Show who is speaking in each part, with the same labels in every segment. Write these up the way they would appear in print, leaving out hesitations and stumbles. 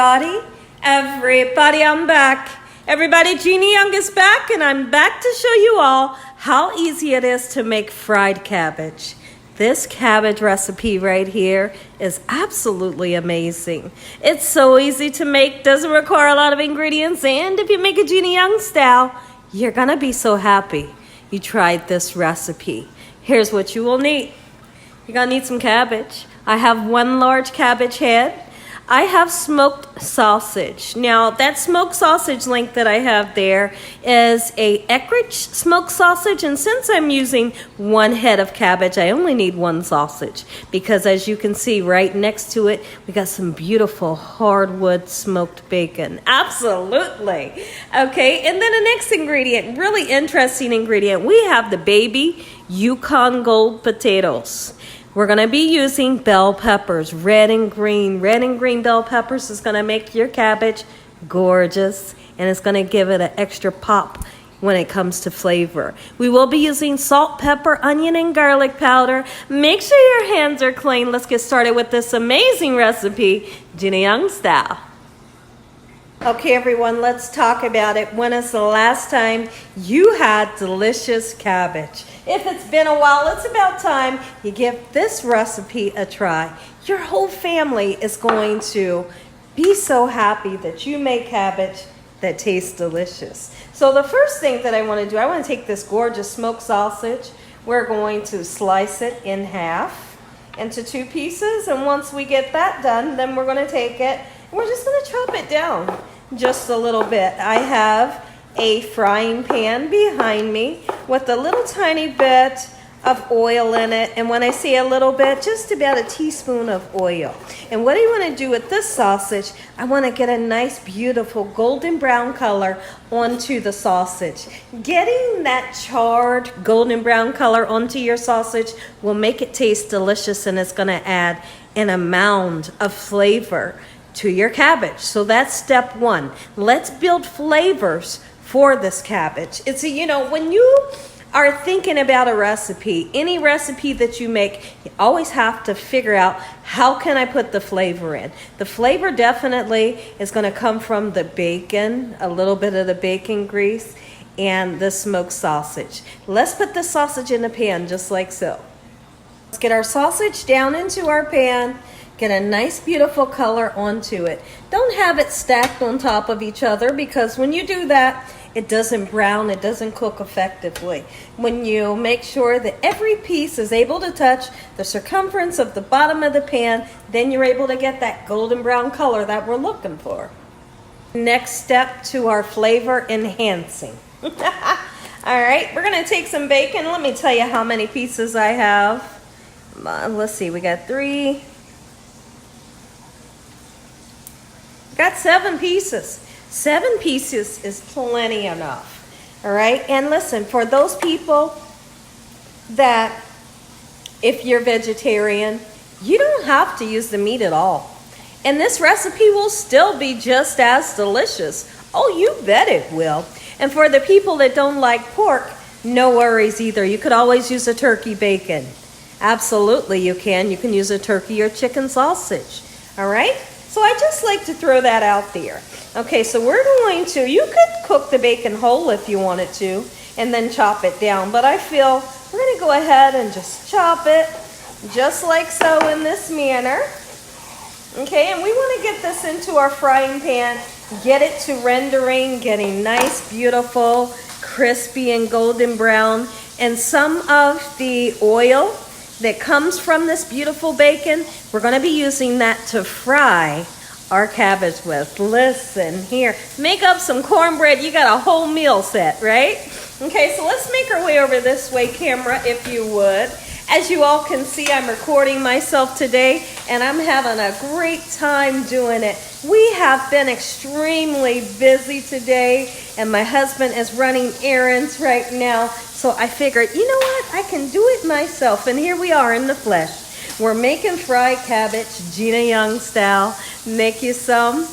Speaker 1: Everybody, I'm back. Everybody, Gina Young is back, and I'm back to show you all how easy it is to make fried cabbage. This cabbage recipe right here is absolutely amazing. It's so easy to make, doesn't require a lot of ingredients, and if you make it Gina Young style, you're gonna be so happy you tried this recipe. Here's what you will need. You're gonna need some cabbage. I have 1 large cabbage head. I have smoked sausage. Now, that smoked sausage link that I have there is a echrich smoked sausage, and since I'm using 1 head of cabbage, I only need 1 sausage because, as you can see right next to it, we got some beautiful hardwood smoked bacon. Absolutely. Okay, and then the next ingredient, really interesting ingredient, we have the baby Yukon Gold Potatoes. We're going to be using bell peppers, red and green. Red and green bell peppers is going to make your cabbage gorgeous, and it's going to give it an extra pop when it comes to flavor. We will be using salt, pepper, onion, and garlic powder. Make sure your hands are clean. Let's get started with this amazing recipe, Gina Young style. Okay, everyone, let's talk about it. When is the last time you had delicious cabbage? If it's been a while, it's about time you give this recipe a try. Your whole family is going to be so happy that you make cabbage that tastes delicious. So the first thing that I want to do, I want to take this gorgeous smoked sausage. We're going to slice it in half into 2 pieces. And once we get that done, then we're going to take it and we're just going to chop it down just a little bit. I have a frying pan behind me with a little tiny bit of oil in it, and when I say a little bit, just about a teaspoon of oil. And what I want to do with this sausage, I want to get a nice beautiful golden brown color onto the sausage. Getting that charred golden brown color onto your sausage will make it taste delicious, and it's going to add an amount of flavor to your cabbage. So that's step 1. Let's build flavors for this cabbage. It's when you are thinking about a recipe, any recipe that you make, you always have to figure out, how can I put the flavor in? The flavor definitely is going to come from the bacon, a little bit of the bacon grease, and the smoked sausage. Let's put the sausage in the pan just like so. Let's get our sausage down into our pan. Get a nice beautiful color onto it. Don't have it stacked on top of each other, because when you do that, it doesn't brown, it doesn't cook effectively. When you make sure that every piece is able to touch the circumference of the bottom of the pan, then you're able to get that golden brown color that we're looking for. Next step to our flavor enhancing. All right, we're gonna take some bacon. Let me tell you how many pieces I have. Let's see, we got 3. Got 7 pieces. 7 pieces is plenty enough. All right. And listen, for those people that, if you're vegetarian, you don't have to use the meat at all. And this recipe will still be just as delicious. Oh, you bet it will. And for the people that don't like pork, no worries either. You could always use a turkey bacon. Absolutely, you can. You can use a turkey or chicken sausage. All right. So I just like to throw that out there. Okay, so we're going to, you could cook the bacon whole if you wanted to, and then chop it down. But I feel we're going to go ahead and just chop it just like so in this manner. Okay, and we want to get this into our frying pan, get it to rendering, getting nice, beautiful, crispy and golden brown. And some of the oil that comes from this beautiful bacon, we're going to be using that to fry our cabbage with. Listen here, make up some cornbread. You got a whole meal set, right? Okay, so let's make our way over this way, camera, if you would. As you all can see, I'm recording myself today, and I'm having a great time doing it. We have been extremely busy today, and my husband is running errands right now. So I figured, you know what? I can do it myself. And here we are in the flesh. We're making fried cabbage, Gina Young style. Make you some.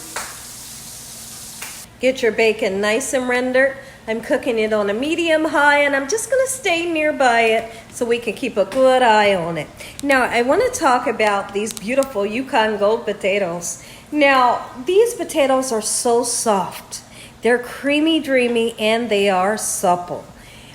Speaker 1: Get your bacon nice and rendered. I'm cooking it on a medium high, and I'm just gonna stay nearby it so we can keep a good eye on it. Now, I wanna talk about these beautiful Yukon Gold potatoes. Now, these potatoes are so soft. They're creamy, dreamy, and they are supple.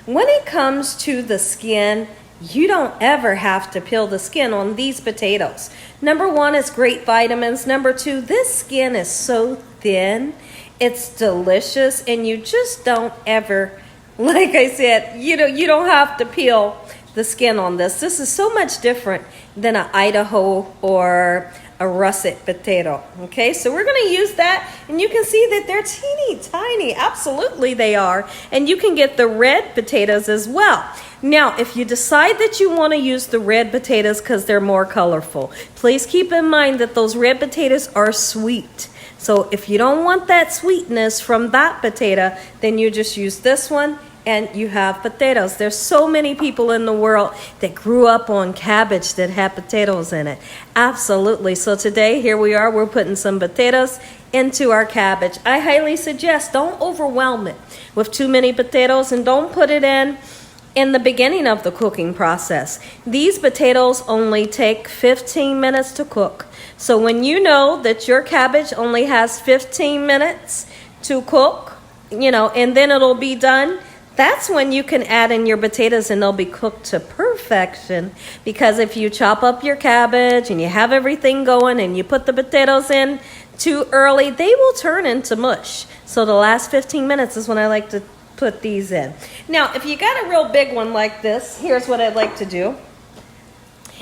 Speaker 1: When it comes to the skin, you don't ever have to peel the skin on these potatoes. Number one, it's great vitamins. Number two, this skin is so thin. It's delicious, and you just don't ever, like I said, you don't have to peel the skin on this. This is so much different than an Idaho or a russet potato. Okay, so we're going to use that, and you can see that they're teeny tiny. Absolutely they are. And you can get the red potatoes as well. Now, if you decide that you want to use the red potatoes because they're more colorful, please keep in mind that those red potatoes are sweet. So if you don't want that sweetness from that potato, then you just use this one and you have potatoes. There's so many people in the world that grew up on cabbage that had potatoes in it. Absolutely. So today, here we are, we're putting some potatoes into our cabbage. I highly suggest don't overwhelm it with too many potatoes, and don't put it in the beginning of the cooking process. These potatoes only take 15 minutes to cook. So when you know that your cabbage only has 15 minutes to cook, and then it'll be done, that's when you can add in your potatoes and they'll be cooked to perfection. Because if you chop up your cabbage and you have everything going and you put the potatoes in too early, they will turn into mush. So the last 15 minutes is when I like to put these in. Now, if you got a real big one like this, here's what I'd like to do.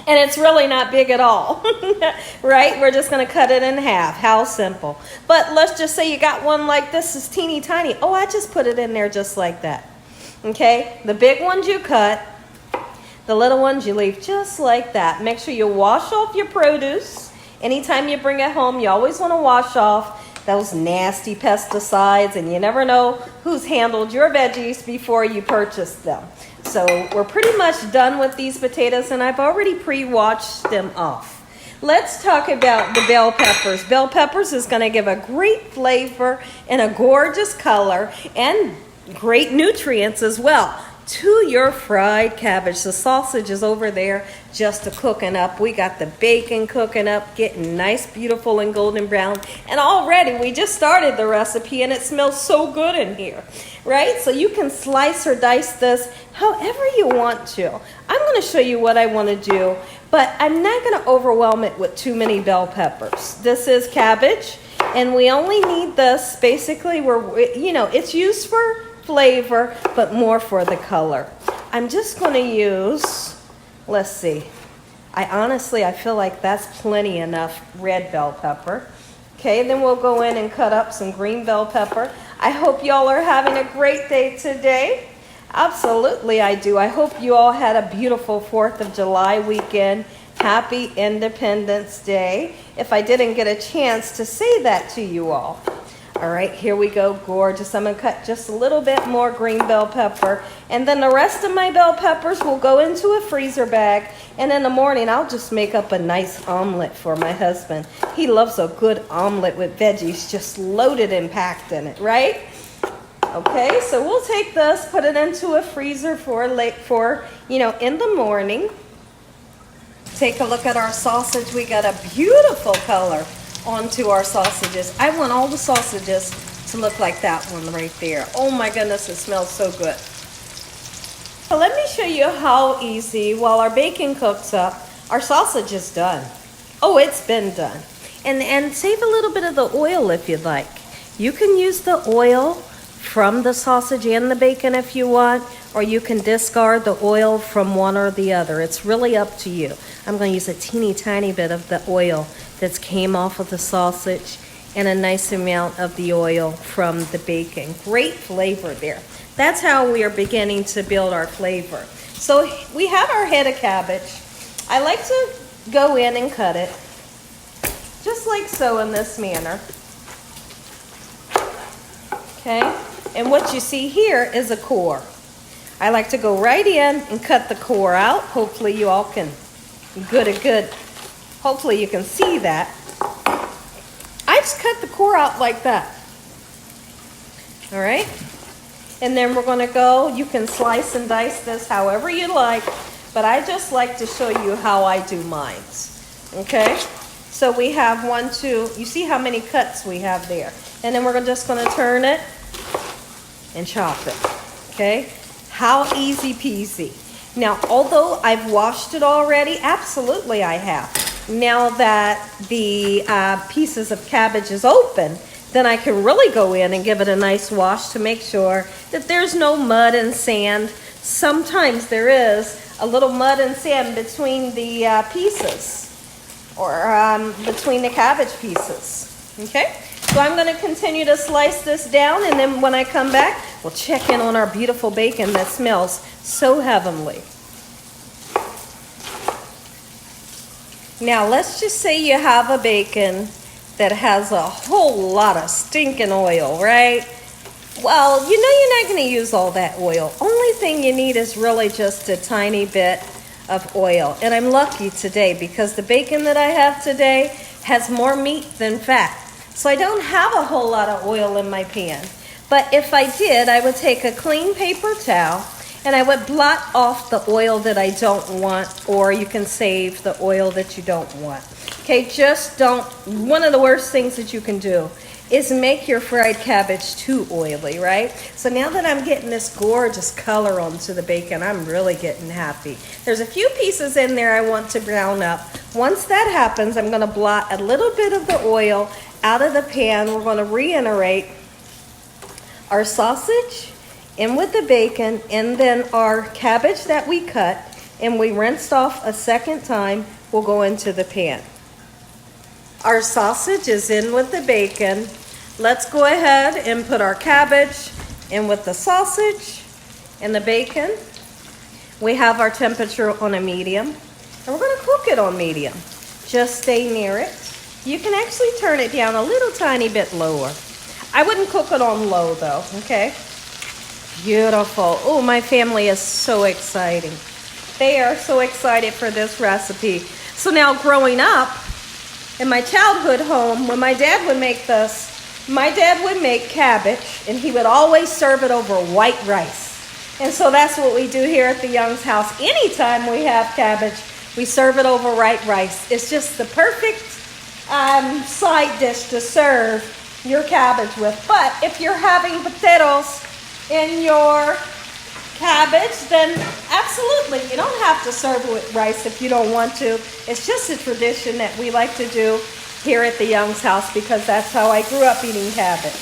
Speaker 1: And it's really not big at all, right? We're just going to cut it in half. How simple. But let's just say you got one like this, is teeny tiny. Oh, I just put it in there just like that. Okay? The big ones you cut. The little ones you leave just like that. Make sure you wash off your produce. Anytime you bring it home, you always want to wash off those nasty pesticides, and you never know who's handled your veggies before you purchase them. So we're pretty much done with these potatoes, and I've already pre-washed them off. Let's talk about the bell peppers. Bell peppers is going to give a great flavor and a gorgeous color and great nutrients as well to your fried cabbage. The sausage is over there just cooking up. We got the bacon cooking up, getting nice, beautiful, and golden brown. And already we just started the recipe and it smells so good in here, right? So you can slice or dice this however you want to. I'm going to show you what I want to do, but I'm not going to overwhelm it with too many bell peppers. This is cabbage, and we only need this basically it's used for flavor, but more for the color. I'm just going to use, let's see, I feel like that's plenty enough red bell pepper. Okay, then we'll go in and cut up some green bell pepper. I hope y'all are having a great day today. Absolutely, I do. I hope you all had a beautiful 4th of July weekend. Happy Independence Day. If I didn't get a chance to say that to you all. All right, here we go, gorgeous. I'm going to cut just a little bit more green bell pepper. And then the rest of my bell peppers will go into a freezer bag. And in the morning, I'll just make up a nice omelet for my husband. He loves a good omelet with veggies just loaded and packed in it, right? Okay, so we'll take this, put it into a freezer for in the morning. Take a look at our sausage. We got a beautiful color onto our sausages. I want all the sausages to look like that one right there. Oh my goodness, it smells so good. So let me show you how easy, while our bacon cooks up, our sausage is done. Oh, it's been done. And save a little bit of the oil if you'd like. You can use the oil from the sausage and the bacon if you want, or you can discard the oil from one or the other. It's really up to you. I'm going to use a teeny tiny bit of the oil that came off of the sausage and a nice amount of the oil from the bacon. Great flavor there. That's how we are beginning to build our flavor. So we have our head of cabbage. I like to go in and cut it just like so, in this manner. Okay, and what you see here is a core. I like to go right in and cut the core out. Hopefully you all can hopefully you can see that. I just cut the core out like that. All right. And then we're gonna go, you can slice and dice this however you like, but I just like to show you how I do mine. Okay? So we have 1, 2, you see how many cuts we have there. And then we're just gonna turn it and chop it, okay? How easy peasy. Now, although I've washed it already, absolutely I have. Now that the pieces of cabbage is open, then I can really go in and give it a nice wash to make sure that there's no mud and sand. Sometimes there is a little mud and sand between the pieces, or between the cabbage pieces, okay? So I'm going to continue to slice this down, and then when I come back, we'll check in on our beautiful bacon that smells so heavenly. Now, let's just say you have a bacon that has a whole lot of stinking oil, right? Well, you know you're not going to use all that oil. Only thing you need is really just a tiny bit of oil. And I'm lucky today because the bacon that I have today has more meat than fat. So I don't have a whole lot of oil in my pan. But if I did, I would take a clean paper towel and I would blot off the oil that I don't want, or you can save the oil that you don't want. Okay, just don't, one of the worst things that you can do is make your fried cabbage too oily, right? So now that I'm getting this gorgeous color onto the bacon, I'm really getting happy. There's a few pieces in there I want to brown up. Once that happens, I'm gonna blot a little bit of the oil out of the pan. We're gonna reiterate our sausage in with the bacon, and then our cabbage that we cut and we rinsed off a second time will go into the pan. Our sausage is in with the bacon. Let's go ahead and put our cabbage in with the sausage and the bacon. We have our temperature on a medium, and we're going to cook it on medium. Just stay near it. You can actually turn it down a little tiny bit lower. I wouldn't cook it on low though, okay? Beautiful. Oh, my family is so exciting. They are so excited for this recipe. So now growing up, in my childhood home, when my dad would make this, my dad would make cabbage, and he would always serve it over white rice. And so that's what we do here at the Young's house. Anytime we have cabbage, we serve it over white rice. It's just the perfect side dish to serve your cabbage with. But if you're having potatoes in your cabbage, then absolutely, you don't have to serve it with rice if you don't want to. It's just a tradition that we like to do here at the Young's house because that's how I grew up eating cabbage.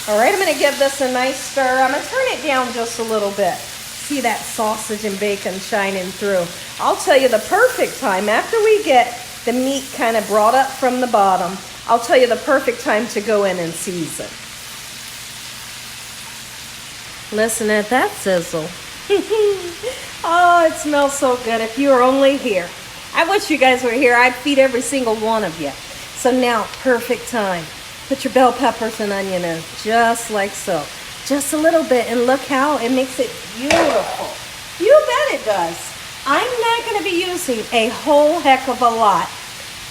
Speaker 1: All right, I'm going to give this a nice stir. I'm going to turn it down just a little bit. See that sausage and bacon shining through. I'll tell you the perfect time after we get the meat kind of brought up from the bottom. I'll tell you the perfect time to go in and season. Listen at that sizzle. Oh, it smells so good. If you were only here. I wish you guys were here. I'd feed every single one of you. So now, perfect time. Put your bell peppers and onion in, just like so. Just a little bit, and look how it makes it beautiful. You bet it does. I'm not going to be using a whole heck of a lot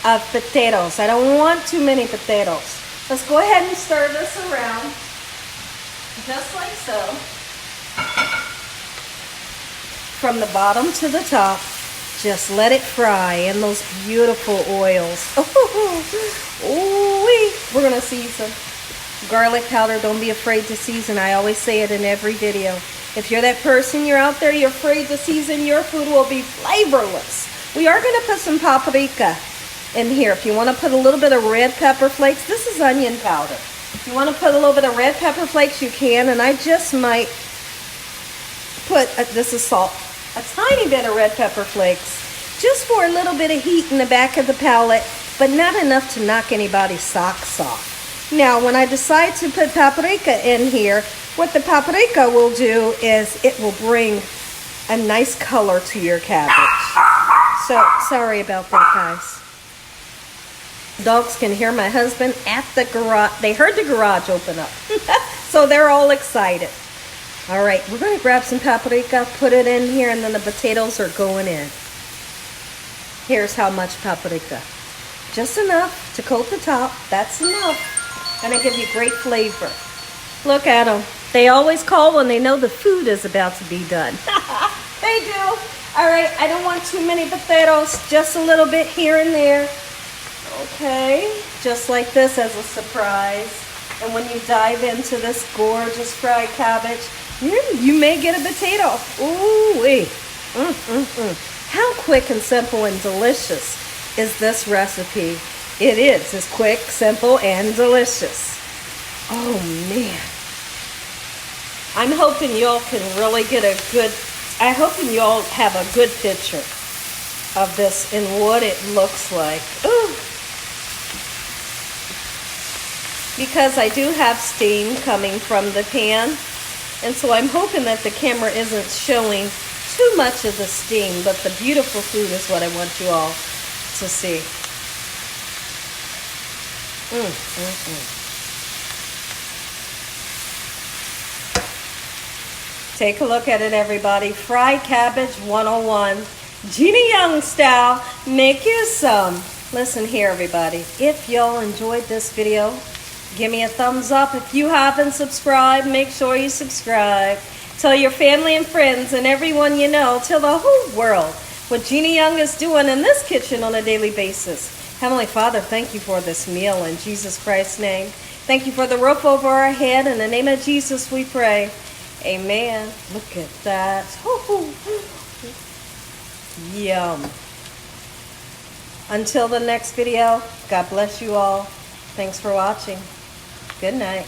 Speaker 1: of potatoes. I don't want too many potatoes. Let's go ahead and stir this around. Just like so. From the bottom to the top, just let it fry in those beautiful oils. Ooh-wee. We're gonna season. Garlic powder, don't be afraid to season. I always say it in every video. If you're that person, you're out there, you're afraid to season, your food will be flavorless. We are gonna put some paprika in here. If you wanna put a little bit of red pepper flakes, this is onion powder. If you want to put a little bit of red pepper flakes, you can, and I just might put, this is salt, a tiny bit of red pepper flakes, just for a little bit of heat in the back of the palate, but not enough to knock anybody's socks off. Now, when I decide to put paprika in here, what the paprika will do is it will bring a nice color to your cabbage. So, sorry about that, guys. Dogs can hear my husband at the garage. They heard the garage open up. So they're all excited. All right, we're going to grab some paprika, put it in here, and then the potatoes are going in. Here's how much paprika. Just enough to coat the top. That's enough. Going to give you great flavor. Look at them. They always call when they know the food is about to be done. They do. All right, I don't want too many potatoes, just a little bit here and there. Okay, just like this as a surprise. And when you dive into this gorgeous fried cabbage, you may get a potato. Ooh, wait. How quick and simple and delicious is this recipe? It is. It's quick, simple, and delicious. Oh, man. I'm hoping y'all can really get I'm hoping y'all have a good picture of this and what it looks like. Ooh. Because I do have steam coming from the pan, and so I'm hoping that the camera isn't showing too much of the steam, but the beautiful food is what I want you all to see. Take a look at it, everybody. Fried Cabbage 101. Gina Young style. Make you some. Listen here, everybody. If y'all enjoyed this video, give me a thumbs up. If you haven't subscribed, make sure you subscribe. Tell your family and friends and everyone you know, tell the whole world what Gina Young is doing in this kitchen on a daily basis. Heavenly Father, thank you for this meal in Jesus Christ's name. Thank you for the roof over our head. In the name of Jesus we pray. Amen. Look at that. Yum. Until the next video, God bless you all. Thanks for watching. Good night.